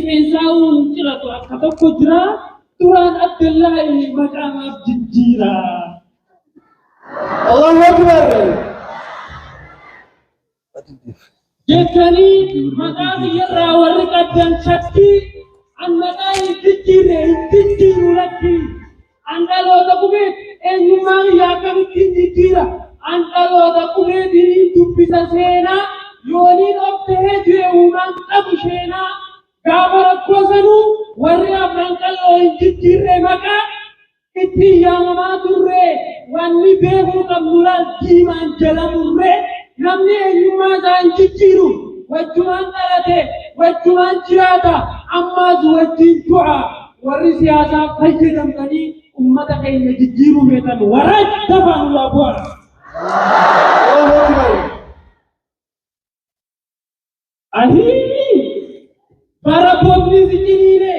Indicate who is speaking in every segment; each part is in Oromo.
Speaker 1: إنسان جلت أكتب كجرا تران عبد الله مقام الجزيرة
Speaker 2: الله أكبر
Speaker 1: جتني مقام يرى ورقة شكي عن مقام الجزيرة لك عن لو تقبل إن ما يأكل الجزيرة عن لو تقبل تبص سينا يونين أبته ومن أبشينا كابر كوزنو وريا برانكالو إنجيرة مكا إتيا ما درة واني بيهو كمولان كيمان جلام درة نمني يوما زانجيرو وجوان تلاته وجوان جراتا أما زوجين توعا ورسياسا فجدم كني أمة كين جيرو بيتان ورج دفع الله بوار
Speaker 2: الله أكبر
Speaker 1: أهي Barabogni sikirine,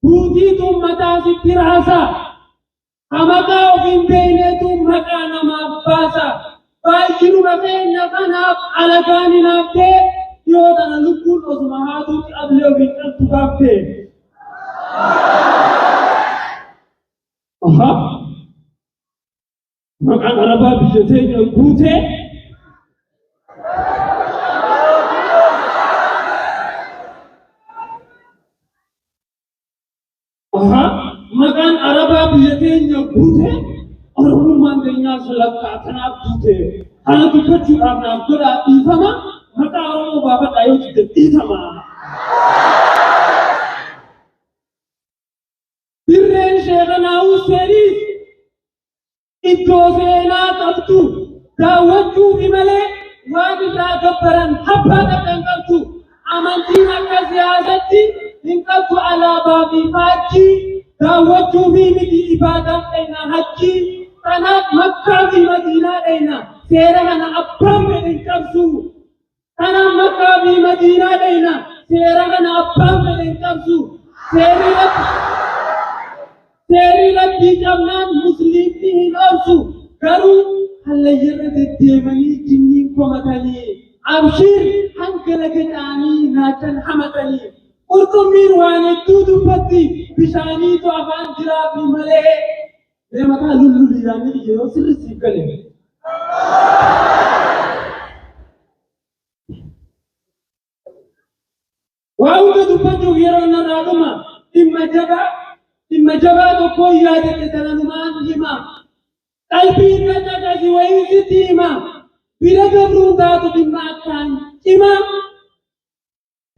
Speaker 1: budi tum mata sikirasa, amaka ofindene tum maka nama basa, bayiru makanya kanap alagani nafte, yoda na lukul osmahadu ableo bitan tukapte. Aha, maka araba bijete bute. Makan Araba biyatenya bute, orang mandenya selaka tanah bute. Kalau kita curang nak berarti sama, maka orang bapak ayo jadi sama. Birren shekana useri, itu sena kabtu, dawatu bimale, wajib agabaran habba kabtu, amantina kaziazati, ingkatu ala babi faji. دعوتو في مدي إبادة أينا حجي تنات مكة في مدينة أينا سيرهنا أبام من كبسو تنات مكة في مدينة أينا سيرهنا أبام من كبسو سيري لك جمنان مسلم فيه الأرسو كرو هل يرد الديماني جنين كومتاني أبشر حنك لك تاني ناتن حمتاني Urkum mirwani tudu pati bisani to aban jira bi male le mata lulu yani yo sirri kale wa udu patu yero na raguma imma jaba to ko yade te talanuman hima qalbi na jaga jiwayi sitima biraga brunda to dimma kan imam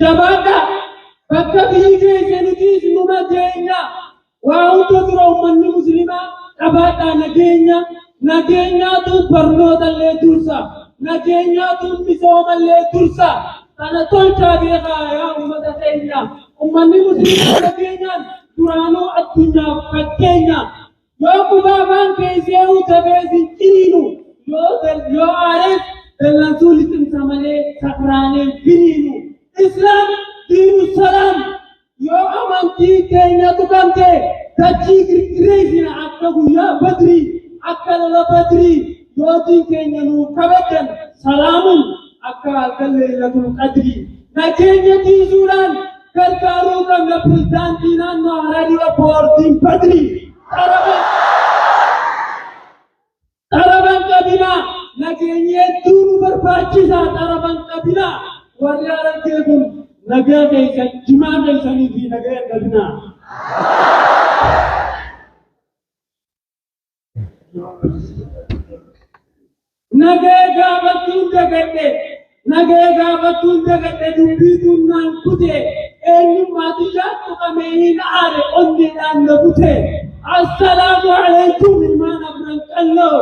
Speaker 1: jabada Bakka biyya nuti sinuma jeenya waa hunda dura ummanni muslimaa qabaadhaa nageenyaatu barnootallee dursa nageenyaatu misoomallee dursa kana tolchaa beekaa yaa ummata keenya ummanni muslimaa nageenyaan duraanuu addunyaaf fakkeenya yoo qubaafaan keessee utabee sinciriinu yoo aareef dallansuu liqimsa malee sakraaneen firiinu islaam دين السلام يا أمانتي كينيا تكامتي تجي كريزنا أكبر يا بدري أكل لا بدري يا دين كينيا نو كبتن سلام أكل ليلة القدر نكينيا تيزولان كركارو كم نبردان دينا نهاري أبوردين بدري ترابان كبيرة نكينيا دورو برباچيزا ترابان كبيرة وريارا كيبون نجاة كيسان جماعة كيساني في نجاة كبنا نجاة غابتون دقت دبيتون نانكوتي إني ما تجات كمين عاري أني نانكوتي السلام عليكم من أبرك الله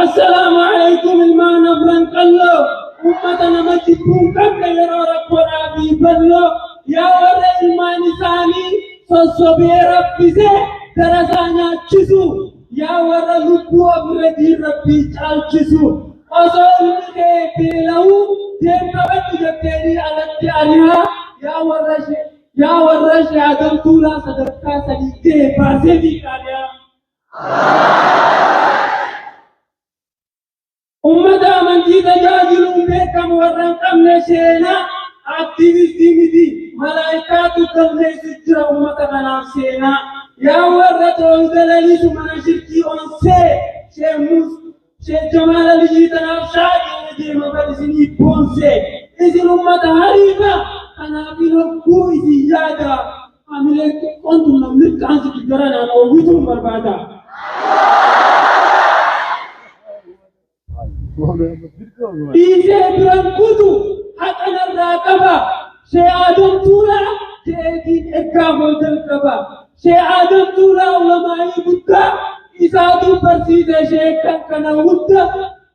Speaker 1: السلام عليكم المان أبرنك الله أمتنا مجدون كم يرى ربنا في بلو يا ورى المان ثاني فصبي ربي زي درسانا تشسو يا ورى لبو أبردي ربي جال تشسو أصول مكي بيلو دين ربط جبتيني على التعليها يا ورى شهادم تولا صدقا سنيكي باسي في كاليا أمة من جيت جاجلون بيت كم ورن كم نشينا أكتيفيستي مدي ملايكات كلمة سجرا ومتقنا سينا يا ورد وزلالي سمنا شركي أنسي شموس جمال الجيتنا شاكي ندي مبارسني بونسي إذن أمة هريبا أنا بلوكو زيادة أملك أنتم نملك عنك الجرانا أو ويتم بربادا إذا برنكتو حقنا الراقبة شيء آدم تولا تأتي إكامل الكبا شيء آدم تولا ولما يبكى إذا تبرسيد شيء كان ودا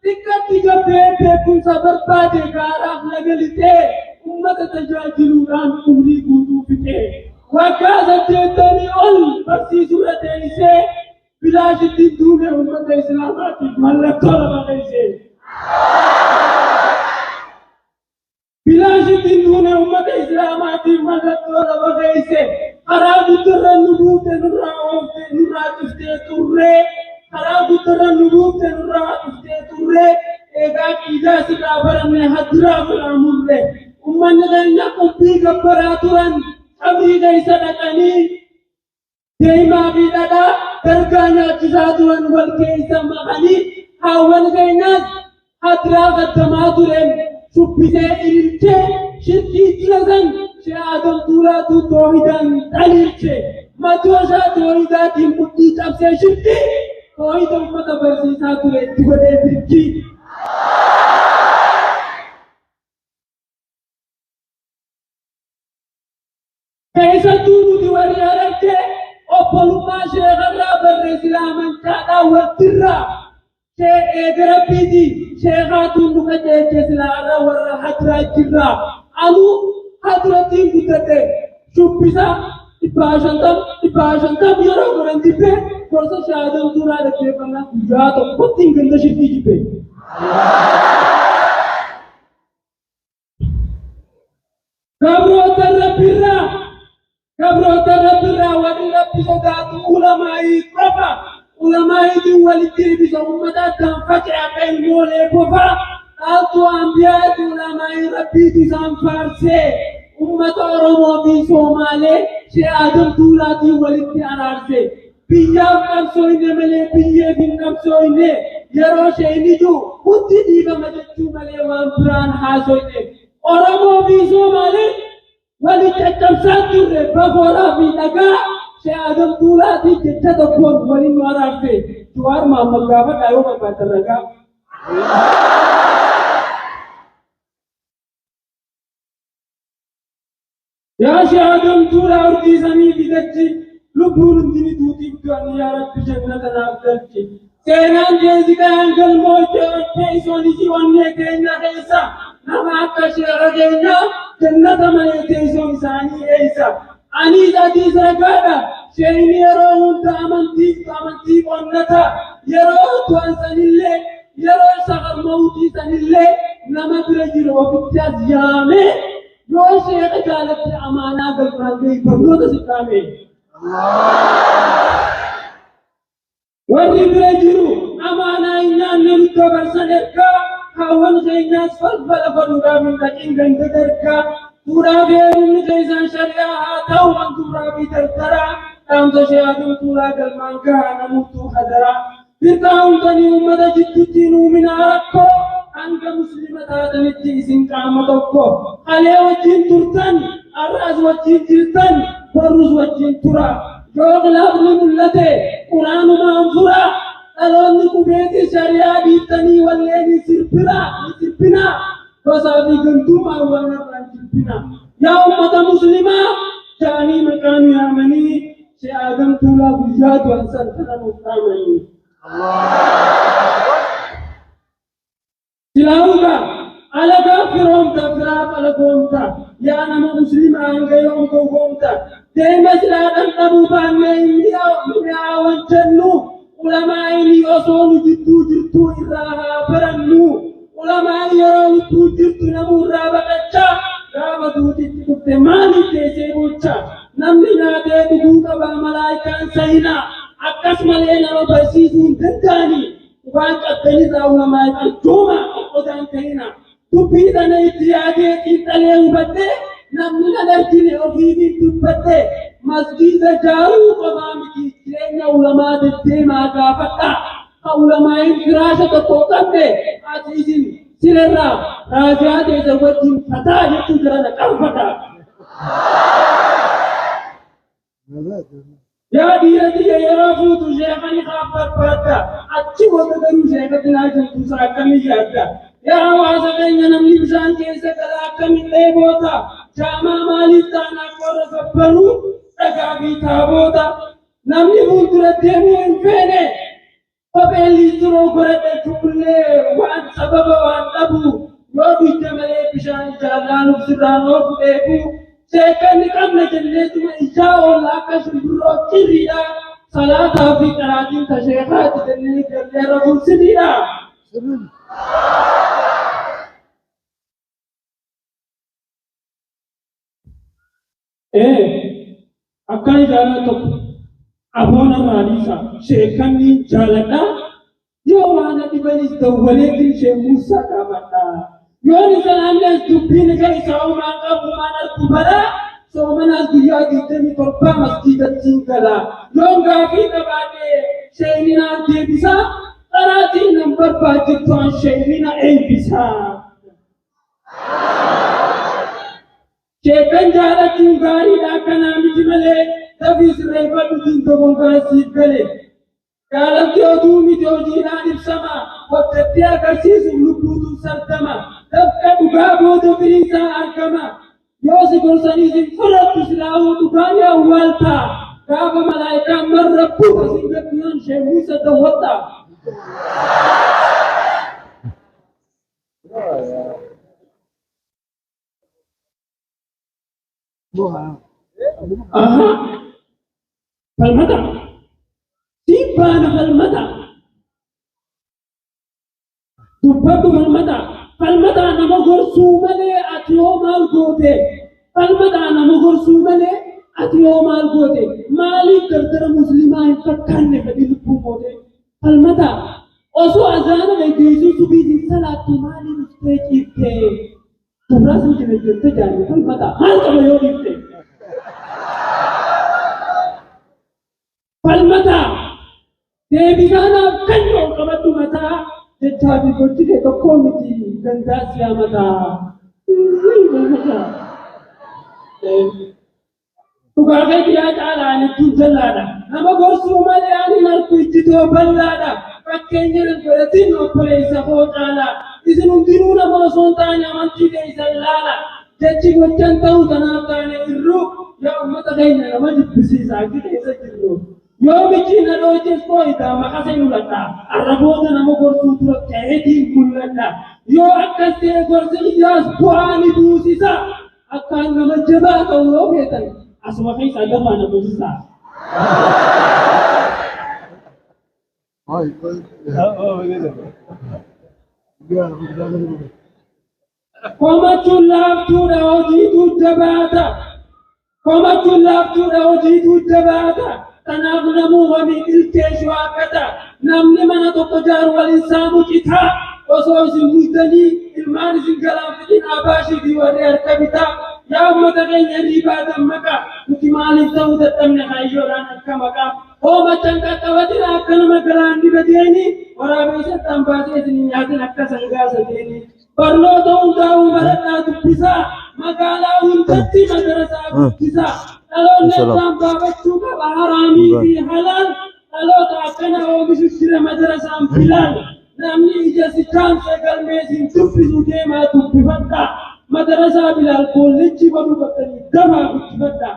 Speaker 1: تكتي جبهة بكم صبر بعد كارا لقلته أمة تجاهلون أمري قدو فيه وكذا تتني أول برسي سورة إيسى بلا شد دون أمة إسلامات ملك طلب إيسى بلا شد دون أمة إسلامات ملك طلب إيسى خراب ترى النبوة نرى تفتي خراب ترى النبوة نرى تفتي إذا كذا سكابر من هدرا فرامور أمة نجنا قبي كبراتوران أبي جاي سدكني ديما بيدا درجانا جزاتوران والكيس مغني هاون جيناس هدرا قدماتورن شبيزة إلتة شدي جلسن شادم تولا توحيدان دليلتة ما توجا توحيدات يمدي تبص شدي توحيدم متبرسي ساتورة تقدر تركي كيسا تونو دواري أركي أبلو ما شيخ الرابر إسلاما كادا والترى شيخ إدرابيدي شيخاتون نكتة كسلا ورى حجرة جرى أنو حجرتين كتة شوبيسا إباشنتم يرى قرن جبه فرصة شادم تورا ركي فنا كجاتو كتين كندا شكي جبه كبرو تربيرا ودي ربي صداتو علماء كفا علماء دي والدي بسومتا تنفتح بين مولي كفا قالتو أنبياء علماء ربي تسام فارسي أمة أرمو في سومالي شي آدم تولاتي والدي أرارسي بيام كمسويني ملي بيه بين كمسويني يرو شيني جو ودي ديبا مجتو ملي وانبران حاسويني أرمو في سومالي ولتكتمسات جرّي بفورا في نجا شادم طولاتي جدّة تكون ولين مرارتي جوار ما مقابل أيوة ما بترجع يا شادم طولا أرضي زمي بدتي لبور دني دوتي بدني يا رب جنة نافذتي سينان جيزك أنقل موت تيسوني سواني كينا كيسا نما كشير جينا جنة مليتيسون ساني إيسا أني ذاتي سرقادا شيني يروون تامنتي قنتا يروون توانسان اللي يروون سغر موتي سان اللي نما برجل وفتاز يامي يو شيخ جالت أمانا قلبها بمروت سكامي ورّي برجل أمانا إنا نمتو برسنركا هاون جيناس فلفل فلودا من تكين غندركا تورا بيرون جيسان شريعة تاوان تورا بيترترا تام تشيادم تورا قلمانكا نموتو خدرا بركاهم تني أمدا جدتينو من عرقو أنك مسلمة تاتنتي إسن قامتوكو خلي وجين ترتن الرأس وجين جلتن ورز وجين تورا جوغ لابن ملته قرآن ما انفرا ألوني كبيتي شريعة بيتني والليني سربنا فسادي كنتم أولا فرانجبنا يا أمة مسلمة جاني مكان يامني شيئاً طولا بجاد وانسانتنا مستامني سلاوغا على كافرهم تفراب على قومتا يا نما مسلمة أنك يوم قومتا ديما سلاطا نبوبان من عوان جنو علماء يصول جدو جرتو إراها برنو علماء يرون جدو جرتو نمو رابقا رابطو جدو تماني تيسي بوچا نمنا ديبو كبا ملايكان سينا أكس ملينا وبسيسون دنداني وان قدني ذا علماء الجوما أقودان كينا تبي dubbii sana itti yaadee xiinxalee hubattee namni nan argine ofiitiin dubbatte masjiida jaaruu qofaa miti jireenya ulamaa deddeemaa gaafadhaa ka ulamaa'in firaasha tokko qabne ati isin sirarraa raajaa teessa wajjin fataa jechuu jirana qarfataa. Yaa dhiirati yeroo fuutu sheekani kaafar baradda achi wanta garuu sheekatti naa jirtu isa akkamii yaadda. Yaa hawaasa keenya namni bishaan keessa gala akkamillee boota jaamaa maaliif taanaaf warra gabbaruu dhagaa fi taaboota namni fuuldura deemuu hin feene kopheen liistiroo godhadhe fuullee waan sababa waan dhabu yoo duyde malee bishaan jaalaanuuf sirraan oo fudheefu sheekanni qabna jenneetuma ijaa oolla akka shimbirroo cirriidha salaataa fi qaraatiin ka sheekaati jennee gallee rafuun sidiidha. Akkana jaalala tokko aboona raadhiisa sheekanni jaaladha yoo waan dhibanis dawwaleetiin shee Muusaa qaabadha yoo isa naannees dubbiin kan isa uumaa qabu maan argu bara soomanaas guyyaa 27 masjiidattiin gala yoo gaafii qabaadhee sheeninaa deebisa qaraatiin nan barbaajjirtu an sheenina eebbisa. Sheekan jaalachuun gaariidha akkanaa miti malee dafii sirreeffadhutiin dogonkora siif gale. Jaalatti oduu miti hojiidhaan ibsama hojjettee agarsiisuuf lubbuutu sardama dafqa dhugaa booda firiinsaa argama yoo si gorsanii sin fudhattu silaa'uu dhugaan awwaalta gaafa malaayikaan marrabbuu kasin gadduyan shee Muusaa dawwatta. Falmata sibbana falmata dubbatu falmata nama gorsuu malee ati yoo maal goote falmata nama gorsuu malee ati yoo maal goote maaliif dardara muslimaa hin fakkaanne gadi lubbuu goote falmata osoo azaana dhaggeessuu subiitiin salaattu maaliif iftee ciifte dubraasin jirte jaalli falmata maal qaba yoo dhiifte. Falmata deebisanaaf kan yoo qabadhu mataa jechaa fi gochi kee tokkoo miti gandaa siyaa mataa. Dhugaa keetii yaa caalaan ittiin jallaadha nama gorsuu malee ani narku ijjitoo bal'aadha fakkeenya nan godhatiin obboleessa koo caalaa isin hundinuu nama osoo hin taane amantii keessan laala jechi gochan ta'uu tanaaf taane irruu yaa ummata keenya nama jibbisiisaa keessa jirru. Yoo bichi na dhoojjes kooyita maqasa mul'ata arraboota nama gorsuu tura ta'eetiin mul'ata yoo akkas ta'e gorsa ijaas bu'aa ni buusisa akkaan nama jabaa ta'u yoo feetan asuma keessaa gafaa na buusisa. Komachuun laaftuudha hojiitu jabaata komachuun laaftuudha hojiitu jabaata. Kanaaf namuu waliin ilkeessu akkata namni mana tokko jaaru waliin saamu citaa osoo isin bultanii ilmaan isin galaaffitiin abaashii fi warri harka bitaa yaa ummata keenya riibaa dammaqa nuti maaliif ta'uu dadhabne kaayyoodhaan akka maqaa hoomachan qaqqabatina akka nama galaan dibateeni waraabessa tambaasee isin nyaatin akka sangaa sadeeni barnoota hundaa'uu baradhaa dubbisaa magaalaa hundatti madarasaa guddisaa. Dhaloonni isaan baafachuu qaba haraamii fi halaal dhaloota akkana oomishu jira madarasaan filaal namni ija si chaansa galmeesiin dubbisu deemaa dubbifadha madarasaa bilaal kolleejjii godhu battanii dabaa guddifadha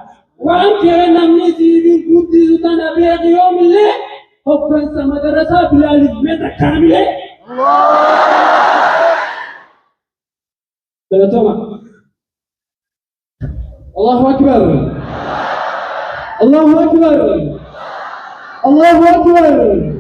Speaker 1: waan kee namni siiniin guddisu tana beeki yoomillee hoggansa madarasaa bilaaliif meta kaamilee. Galatoma. Allahu Akbar. الله أكبر الله أكبر